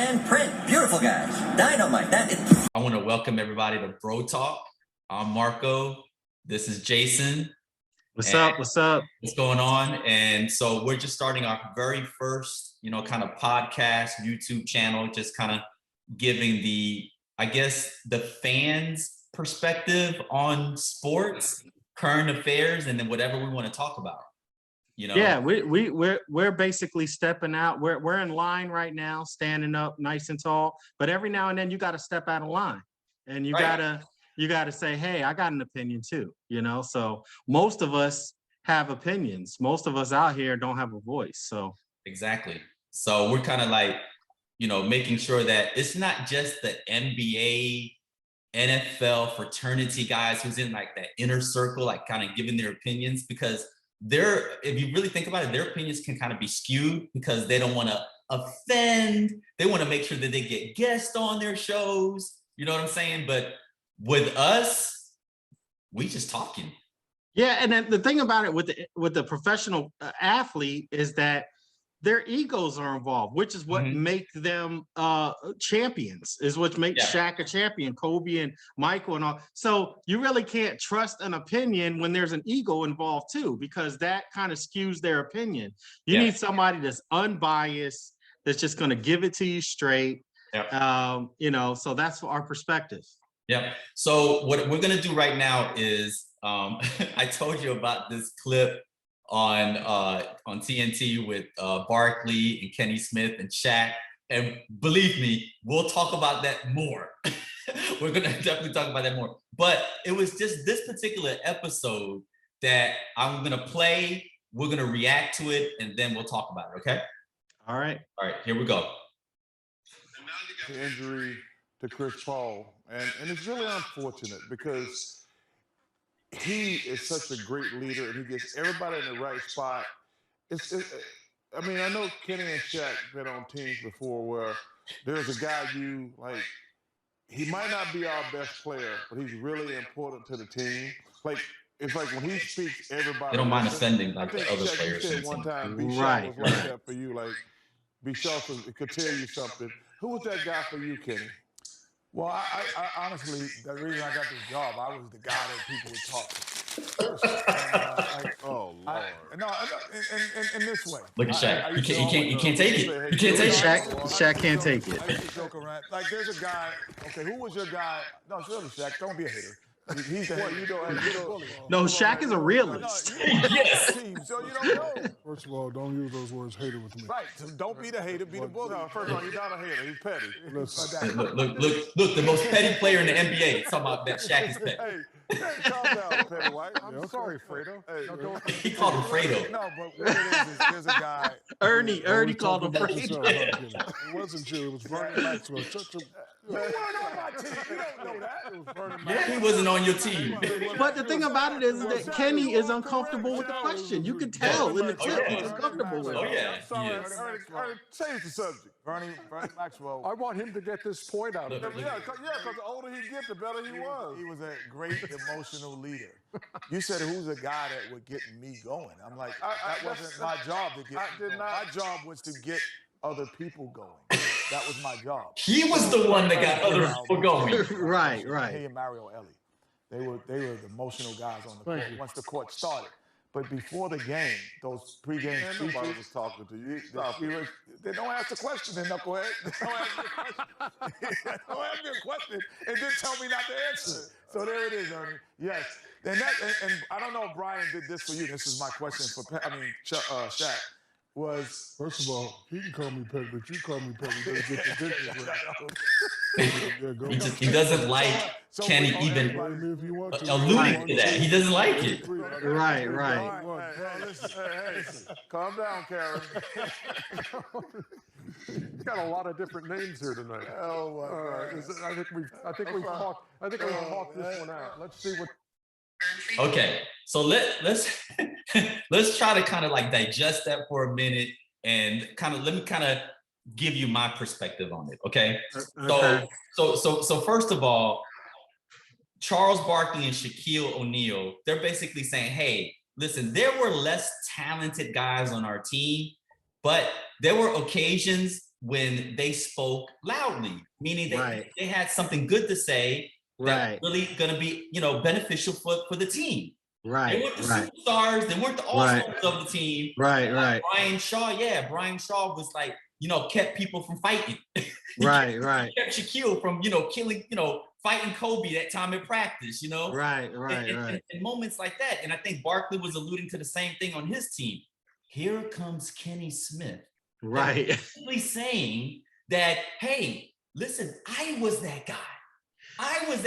and print. Beautiful, guys. Dynamite. That is. I want to welcome everybody to Bro Talk. I'm Marco. This is Jason. What's up? What's going on? And so we're just starting our very first, kind of podcast, YouTube channel, just kind of giving the fans' perspective on sports, current affairs, and then whatever we want to talk about. Yeah, we're basically stepping out. We're in line right now, standing up nice and tall. But every now and then you got to step out of line, and you gotta say, hey, I got an opinion too. So most of us have opinions. Most of us out here don't have a voice. So exactly. So we're kind of like, making sure that it's not just the NBA, NFL fraternity guys who's in like that inner circle, like kind of giving their opinions, because if you really think about it, their opinions can kind of be skewed because they don't want to offend. They want to make sure that they get guests on their shows. You know what I'm saying? But with us, we just talking. Yeah, and then the thing about it with the professional athlete is that their egos are involved, which is what make them champions, is what makes Shaq a champion, Kobe and Michael and all. So you really can't trust an opinion when there's an ego involved too, because that kind of skews their opinion. You need somebody that's unbiased, that's just going to give it to you straight. So that's our perspective. Yeah. So what we're going to do right now is, I told you about this clip on TNT with Barkley and Kenny Smith and Shaq, and believe me, we'll talk about that more. We're gonna definitely talk about that more. But it was just this particular episode that I'm gonna play. We're gonna react to it, and then we'll talk about it. Okay? All right. Here we go. The injury to Chris Paul, and it's really unfortunate because he is such a great leader, and he gets everybody in the right spot. I know Kenny and Shaq been on teams before where there's a guy he might not be our best player, but he's really important to the team. It's like when he speaks, everybody. They don't mind offending like the other Shaq, players. You said one time, B-Shaq was like that for you. Like B-Shaq could tell you something. Who was that guy for you, Kenny? Well, I honestly, the reason I got this job, I was the guy that people would talk to. Oh, Lord. In this way. Look at Shaq. You can't take it. You can't take it. Shaq can't take it. I used to joke around. Like, there's a guy. Okay, who was your guy? No, it's really Shaq. Don't be a hater. He's the hater. No, Shaq is a realist. Yes. So you don't know. First of all, don't use those words hater with me. Right. So don't be the hater, be the bully. No, first of all, he's not a hater. He's petty. Look, the most petty player in the NBA. Talking about that Shaq is petty. Hey, calm down, Petty White. I'm sorry, Fredo. Hey, he called him Fredo. No, but what it is there's a guy. Ernie called him Fredo. It wasn't you. It was Vernon Maxwell. You weren't on my team. You don't know that. It was Vernon Maxwell. Yeah, he wasn't on your team. But the thing about it is that Kenny is uncomfortable with the question. You can tell in the clip he's uncomfortable with it. Oh, yeah. Ernie, change the subject. Vernon Maxwell. I want him to get this point out of it. Yeah, because the older he gets, the better he was. He was a great emotional leader. You said, who's a guy that would get me going? I'm like, that wasn't my job to get me going. My job was to get other people going. That was my job. He was the one that got other people going. Right. He and Mario Ellie. They were the emotional guys on the court once the court started. But before the game, those pregame speeches, nobody was talking to you. they don't ask the question, then knucklehead. Don't ask me a question and then tell me not to answer it. So there it is, Ernie. Yes. And I don't know if Brian did this for you. This is my question for Shaq. Was First of all, he can call me petty, but you call me petty. You better get the dishes right. He doesn't like Kenny even alluding to that. He doesn't like it. Right. Listen. Calm down, Karen. You got a lot of different names here tonight. Oh my God. I think we've talked this one out. Let's see what. Okay, so let's try to kind of like digest that for a minute and let me give you my perspective on it. Okay. So first of all, Charles Barkley and Shaquille O'Neal, they're basically saying, hey, listen, there were less talented guys on our team, but there were occasions when they spoke loudly, meaning they, Right. they had something good to say Right. that really going to be, beneficial for the team. They Right. weren't the Right. superstars. They weren't the all-stars of the team. Right. Right. Brian Shaw, Brian Shaw was like, kept people from fighting. Right. He kept Shaquille from, killing, fighting Kobe that time in practice, Right. Right. and moments like that. And I think Barkley was alluding to the same thing on his team. Here comes Kenny Smith. Right. Basically saying that, hey, listen, I was that guy. I was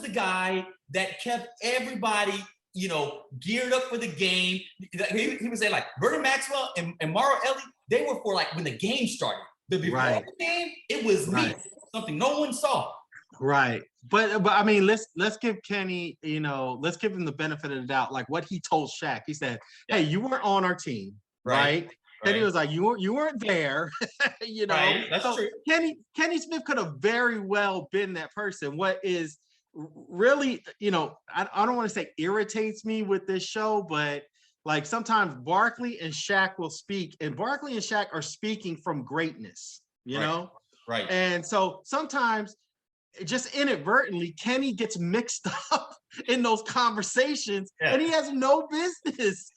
the guy that kept everybody, geared up for the game. He was saying like Vernon Maxwell and Mauro Elie, they were for like when the game started. But before the game, it was me. Something no one saw. Right. But I mean, let's give Kenny, let's give him the benefit of the doubt. Like what he told Shaq, he said, "Hey, you weren't on our team, right?" And he was like, "You weren't there," Right. That's true. Kenny Smith could have very well been that person. What is really, I don't want to say irritates me with this show, but like sometimes Barkley and Shaq will speak, and Barkley and Shaq are speaking from greatness, you know? Right. And so sometimes just inadvertently, Kenny gets mixed up in those conversations, and he has no business,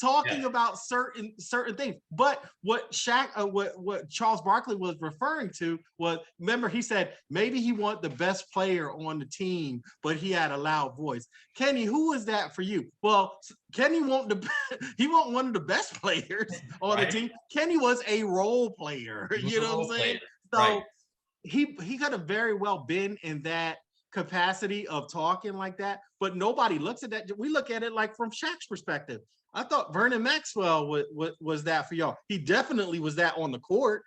talking about certain things. But what Shaq, what Charles Barkley was referring to was, remember, he said maybe he wanted the best player on the team, but he had a loud voice. Kenny, who is that for you? Well, Kenny he wasn't one of the best players on the team. Kenny was a role player. You know what I'm saying? So. He could have very well been in that capacity of talking like that, but nobody looks at that. We look at it like from Shaq's perspective. I thought Vernon Maxwell was that for y'all. He definitely was that on the court.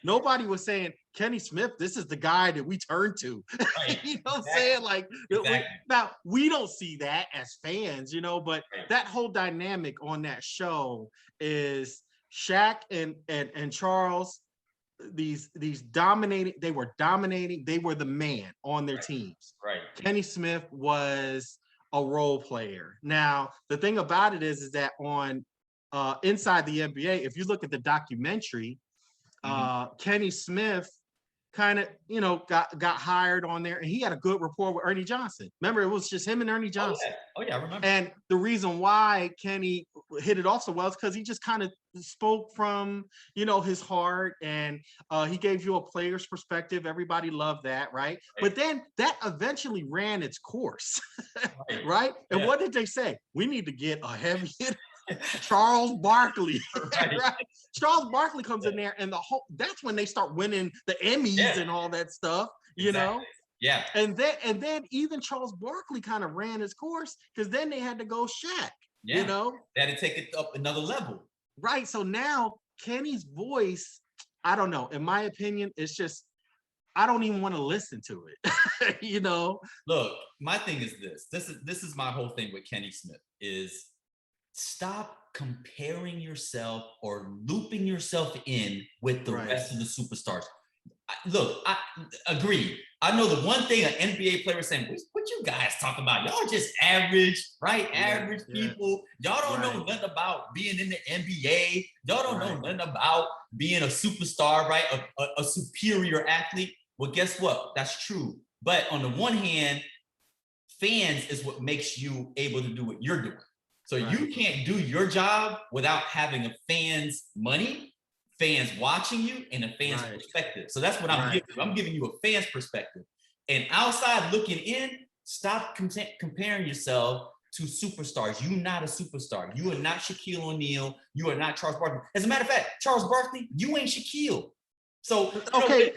Nobody was saying, Kenny Smith, this is the guy that we turn to. Right. You know what I'm saying? Like, now we don't see that as fans, but that whole dynamic on that show is Shaq and Charles. These dominating, they were the man on their teams. Right. Kenny Smith was a role player. Now, the thing about it is that on Inside the NBA, if you look at the documentary, Kenny Smith kind of, got hired on there, and he had a good rapport with Ernie Johnson. Remember, it was just him and Ernie Johnson. Oh yeah, I remember. And the reason why Kenny hit it off so well is because he just kind of spoke from, his heart, and he gave you a player's perspective. Everybody loved that, right? But then that eventually ran its course, right? And what did they say? We need to get a heavy hitter. Charles Barkley, right? Charles Barkley comes in there, and that's when they start winning the Emmys and all that stuff, you know? Yeah. And then even Charles Barkley kind of ran his course, because then they had to go Shaq, They had to take it up another level. Right. So now Kenny's voice, I don't know. In my opinion, it's just, I don't even want to listen to it. Look, my thing is this is my whole thing with Kenny Smith is stop comparing yourself or looping yourself in with the rest of the superstars. I agree. I know the one thing an NBA player is saying, what you guys talking about? Y'all just average, right? Average people. Y'all don't know nothing about being in the NBA. Y'all don't know nothing about being a superstar, right? A superior athlete. Well, guess what? That's true. But on the one hand, fans is what makes you able to do what you're doing. So you can't do your job without having a fan's money, fans watching you, and a fan's perspective. So that's what I'm giving you. I'm giving you a fan's perspective. And outside looking in, stop comparing yourself to superstars. You're not a superstar. You are not Shaquille O'Neal. You are not Charles Barkley. As a matter of fact, Charles Barkley, you ain't Shaquille. So okay.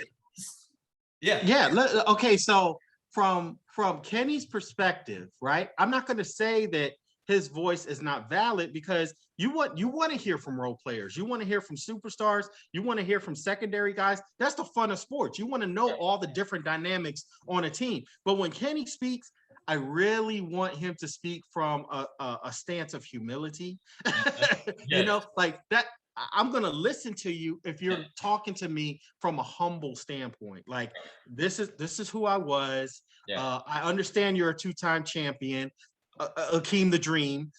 Yeah. Okay. So from Kenny's perspective, right? I'm not going to say that his voice is not valid, because you want to hear from role players. You want to hear from superstars. You want to hear from secondary guys. That's the fun of sports. You want to know all the different dynamics on a team. But when Kenny speaks, I really want him to speak from a stance of humility. Like that. I'm going to listen to you if you're talking to me from a humble standpoint. Like, this is who I was. I understand you're a two-time champion. Akeem the Dream.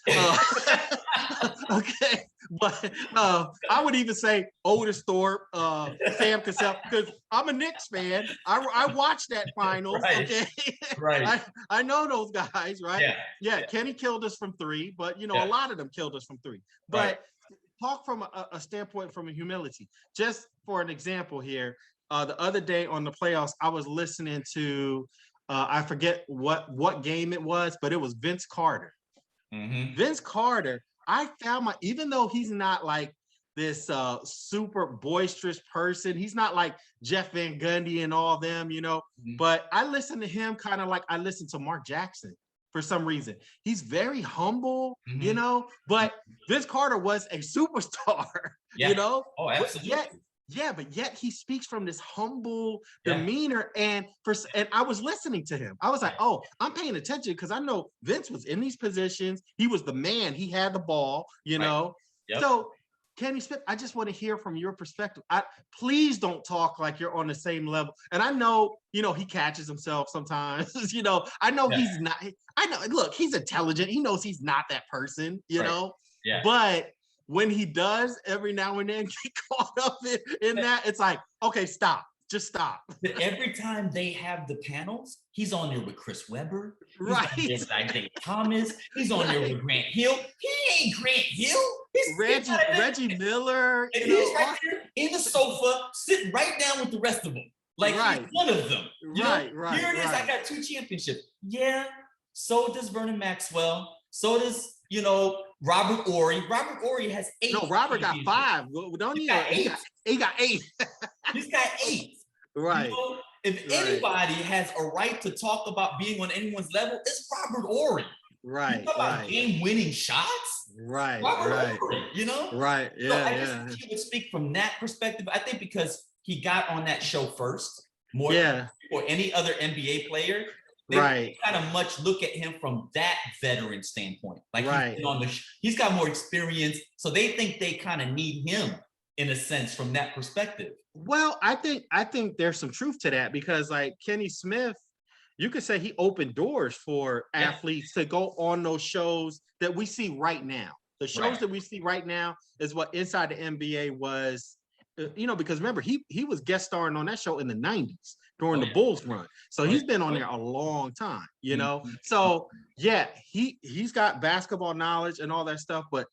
Okay, but I would even say Otis Thorpe, Sam Cassell, because I'm a Knicks fan. I watched that finals. Right. Okay, Right. I know those guys, right? Yeah. Yeah, Kenny killed us from three, but you know Yeah. a lot of them killed us from three. But talk from a standpoint from a humility. Just for an example here, the other day on the playoffs, I was listening to I forget what game it was, but it was Vince Carter. Mhm. Vince Carter, I found even though he's not like this super boisterous person, he's not like Jeff Van Gundy and all them, you know, Mhm. but I listen to him kind of like I listen to Mark Jackson for some reason. He's very humble, you Mhm. know, but Vince Carter was a superstar, Yeah. you know. Oh, But absolutely. but yet he speaks from this humble Yeah. demeanor, and I was listening to him. I was like, oh, I'm paying attention because I know Vince was in these positions. He was the man. He had the ball, you Right. know. Yep. So, Kenny Smith, I just want to hear from your perspective. Please don't talk like you're on the same level. And I know, you know, he catches himself sometimes. You know, I know Yeah. he's not. I know. Look, he's intelligent. He knows he's not that person. You Right. know. Yeah. But when he does every now and then get caught up in that, it's like, okay, stop. Just stop. But every time they have the panels, he's on there with Chris Webber. He's Right. on there with Isaiah Thomas. He's on there Right. with Grant Hill. He ain't Grant Hill. He's Reggie Miller. And You he's know, right there in the sofa, sitting right down with the rest of them. Like Right. he's one of them. You Right, know? right, Here it is. right. I got 2 championships. Yeah. So does Vernon Maxwell. So does, you know, Robert Ory. Robert Ory has 8. No, Robert got championships. 5. Don't He you? got He 8. got, he got 8. He's got 8. Right. You know, if Right. anybody has a right to talk about being on anyone's level, it's Robert Ory. Right. You talk about Right. game-winning shots? Right. Robert Right. Ory, you know? Right. So I Yeah. just Yeah. think he would speak from that perspective. I think because he got on that show first, more Yeah. than any other NBA player, they Right. kind of much look at him from that veteran standpoint. Like Right. he's been on he's got more experience, so they think they kind of need him in a sense from that perspective. Well, I think there's some truth to that because like Kenny Smith, you could say he opened doors for Yeah. athletes to go on those shows that we see right now. The shows Right. that we see right now is what Inside the NBA was, you know, because remember he was guest starring on that show in the 90s during Oh, the yeah. Bulls run. So Oh, he's yeah. been on Oh, there a long time, you know. Mhm. So yeah, he's got basketball knowledge and all that stuff, but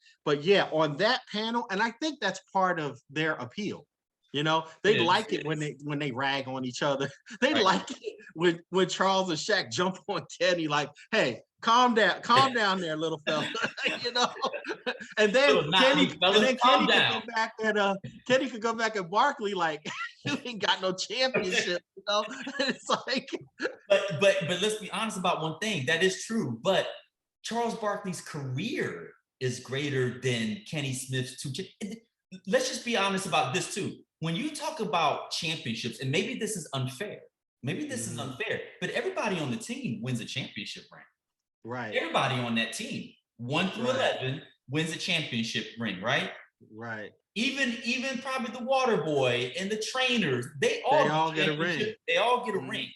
yeah, on that panel, and I think that's part of their appeal. You know, they It is, like it it when they rag on each other. They Right. like it when Charles and Shaq jump on Kenny, like, hey, calm down there, little fella. You know, and then Little naughty fellas, calm down. Kenny could go back at Barkley, like, you ain't got no championship. You know, it's like, But let's be honest about one thing. That is true. But Charles Barkley's career is greater than Kenny Smith's 2. Let's just be honest about this too. When you talk about championships, and maybe this is unfair, but everybody on the team wins a championship ring. right, Everybody on that team, 1 through Right. 11, wins a championship ring, right? right, Even probably the water boy and the trainers, they all get a ring. championship- They all get a Mhm. ring.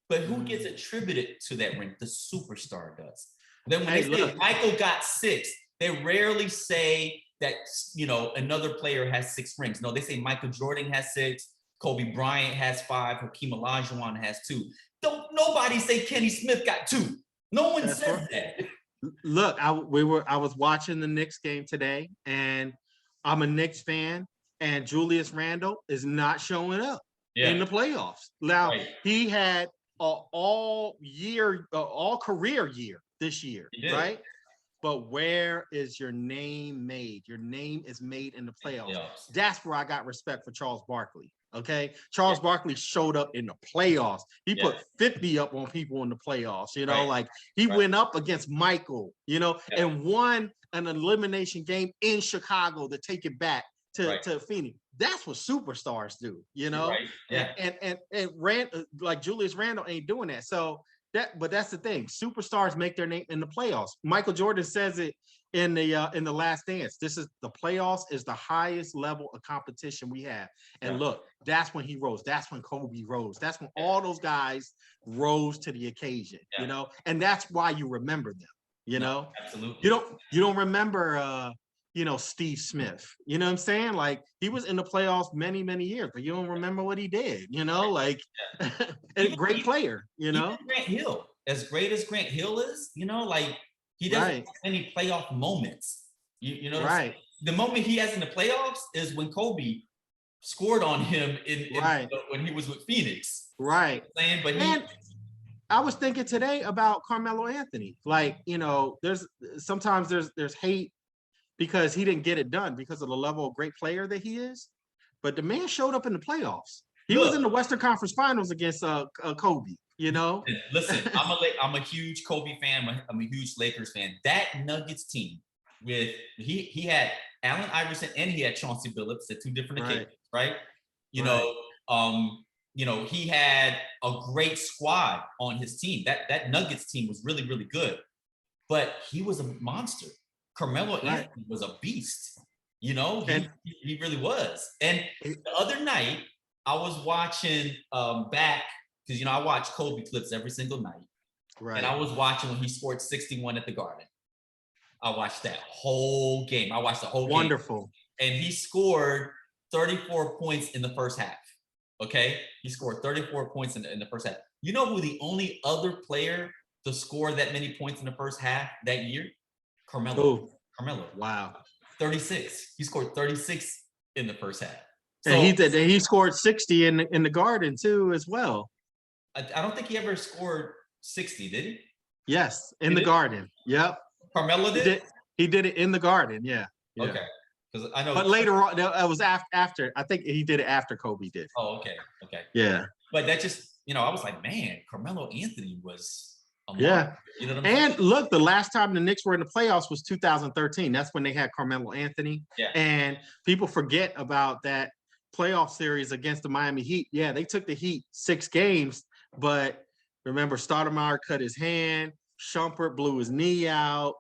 But who Mhm. gets attributed to that ring? The superstar does. Then when Hey, they say look. Michael got 6, they rarely say that, you know, another player has 6 rings. No, they say Michael Jordan has 6, Kobe Bryant has 5, Hakeem Olajuwon has 2. Don't nobody say Kenny Smith got 2. No one That's says right. that. Look, I was watching the Knicks game today, and I'm a Knicks fan, and Julius Randle is not showing up in the playoffs. Now Right. he had all career year this year, He did. right? But where is your name made? Your name is made in the playoffs. Playoffs. That's where I got respect for Charles Barkley. Okay, Charles Barkley showed up in the playoffs. He put 50 up on people in the playoffs. You know, Right. like he Right. went up against Michael. You know, Yeah. and won an elimination game in Chicago to take it back to Right. Phoenix. That's what superstars do. You know, Right. Yeah. and like Julius Randle ain't doing that. So but that's the thing. Superstars make their name in the playoffs. Michael Jordan says it in the Last Dance. This is the playoffs is the highest level of competition we have. And Yeah. look, that's when he rose. That's when Kobe rose. That's when all those guys rose to the occasion. Yeah. You know, and that's why you remember them. You know, absolutely. You don't remember Steve Smith. You know what I'm saying? Like he was in the playoffs many, many years, but you don't remember what he did, like a great player, Even Grant Hill, as great as Grant Hill is, like he doesn't have any playoff moments. You know what I'm saying? The moment he has in the playoffs is when Kobe scored on him when he was with Phoenix. Right. But I was thinking today about Carmelo Anthony. Like, there's sometimes hate because he didn't get it done because of the level of great player that he is. But the man showed up in the playoffs. He was in the Western Conference Finals against Kobe, Listen, I'm a huge Kobe fan. I'm a huge Lakers fan. That Nuggets team he had Allen Iverson and he had Chauncey Billups at two different occasions, right? He had a great squad on his team. That Nuggets team was really, really good. But he was a monster. Carmelo Anthony was a beast. He really was. And the other night, I was watching back, because I watch Kobe clips every single night. Right. And I was watching when he scored 61 at the Garden. I watched that whole game. I watched the whole game. Wonderful. And he scored 34 points in the first half. Okay? He scored 34 points in the first half. You know who the only other player to score that many points in the first half that year? Carmelo. Ooh. Carmelo. Wow. 36. He scored 36 in the first half. So, and he scored 60 in the Garden too as well. I don't think he ever scored 60, did he? Yes, in the Garden. Yep. Carmelo did? He did it in the Garden, yeah. Okay. Because I know. But later on, it was after. I think he did it after Kobe did. Oh, okay. Yeah. But that just, I was like, man, Carmelo Anthony was yeah. You know what I'm saying? saying? Look, the last time the Knicks were in the playoffs was 2013. That's when they had Carmelo Anthony. Yeah. And people forget about that playoff series against the Miami Heat. Yeah, they took the Heat 6 games, but remember, Stoudemire cut his hand, Shumpert blew his knee out,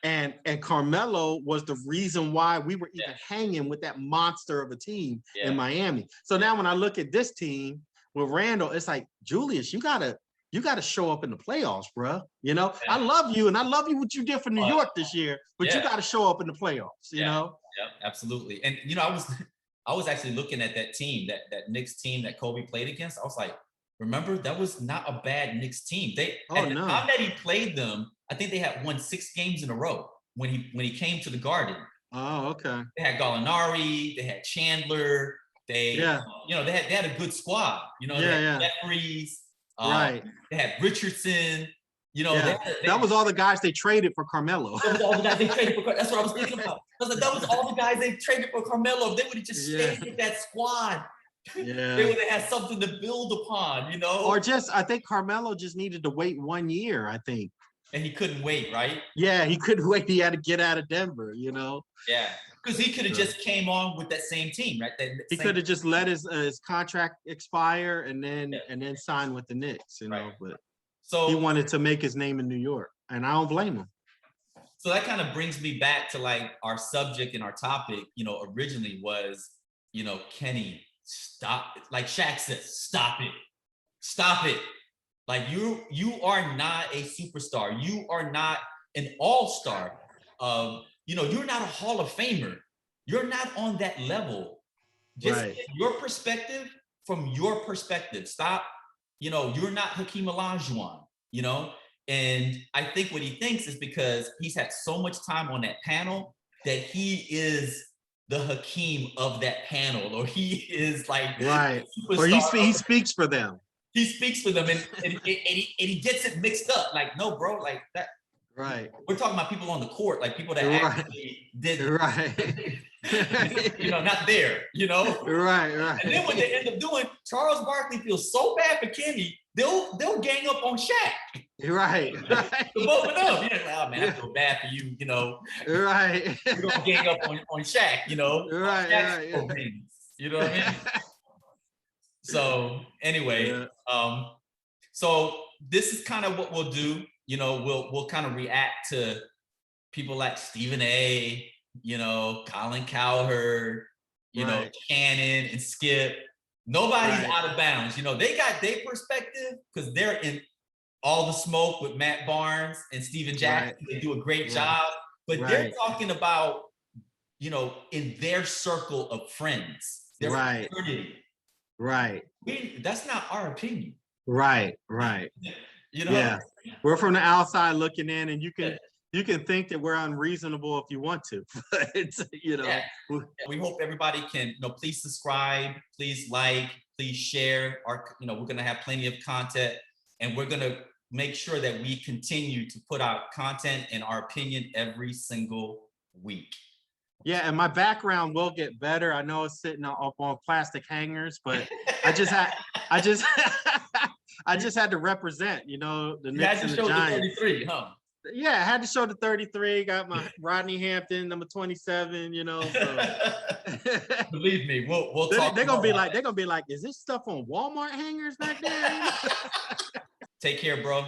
and Carmelo was the reason why we were even hanging with that monster of a team in Miami. So now when I look at this team with Randall, it's like, Julius, you gotta show up in the playoffs, bro. I love you, and I love you what you did for New York this year, but you got to show up in the playoffs. You know. Yeah, absolutely. And I was actually looking at that team, that Knicks team that Kobe played against. I was like, remember, that was not a bad Knicks team. At the time that he played them, I think they had won 6 games in a row when he came to the Garden. Oh, okay. They had Gallinari, they had Chandler, they had a good squad. They had Jeffries. Right. They had Richardson. That was all the guys they traded for Carmelo. That was all the guys they traded for. That's what I was thinking about. I was like, that was all the guys they traded for Carmelo. If they would have just stayed with that squad, they would have had something to build upon, Or I think Carmelo just needed to wait 1 year, I think. And he couldn't wait, right? Yeah, he couldn't wait. He had to get out of Denver, Yeah, because he could have just came on with that same team, right? He could have just let his contract expire and then sign with the Knicks, But so he wanted to make his name in New York, and I don't blame him. So that kind of brings me back to like our subject and our topic. Originally was, Kenny, stop. Like Shaq says, stop it. Like you are not a superstar. You are not an all-star. You're not a Hall of Famer. You're not on that level. Just get your perspective from your perspective. Stop. You're not Hakeem Olajuwon, and I think what he thinks is because he's had so much time on that panel that he is the Hakeem of that panel, or he is like, or he speaks for them. He speaks for them, and he gets it mixed up. Like, no, bro, like that. Right. We're talking about people on the court, like people that actually did. Right. Not there. Right. And then what they end up doing, Charles Barkley feels so bad for Kenny, they'll gang up on Shaq. Right. The both of them. Oh man, I feel bad for you. Right. You're gonna gang up on Shaq. Right. You know what I mean? So anyway, so this is kind of what we'll do. We'll kind of react to people like Stephen A, Colin Cowherd, Shannon and Skip. Nobody's out of bounds. They got their perspective because they're in All the Smoke with Matt Barnes and Steven Jackson. They do a great job, but they're talking about, you know, in their circle of friends, their fraternity. That's not our opinion. Right. You know, Yeah, we're from the outside looking in, and you can think that we're unreasonable if you want to, but it's, you know. We hope everybody can, you know, please subscribe, please like, please share. You know, we're gonna have plenty of content, and we're gonna make sure that we continue to put out content and our opinion every single week. Yeah, and my background will get better. I know it's sitting up on plastic hangers, but I just had to represent, you know, the Knicks and the Giants. 33, huh? Yeah, I had to show the 33. Got my Rodney Hampton number 27. You know, so. Believe me, we'll talk. They're gonna be like, is this stuff on Walmart hangers back there? Take care, bro.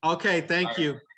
Okay, thank you.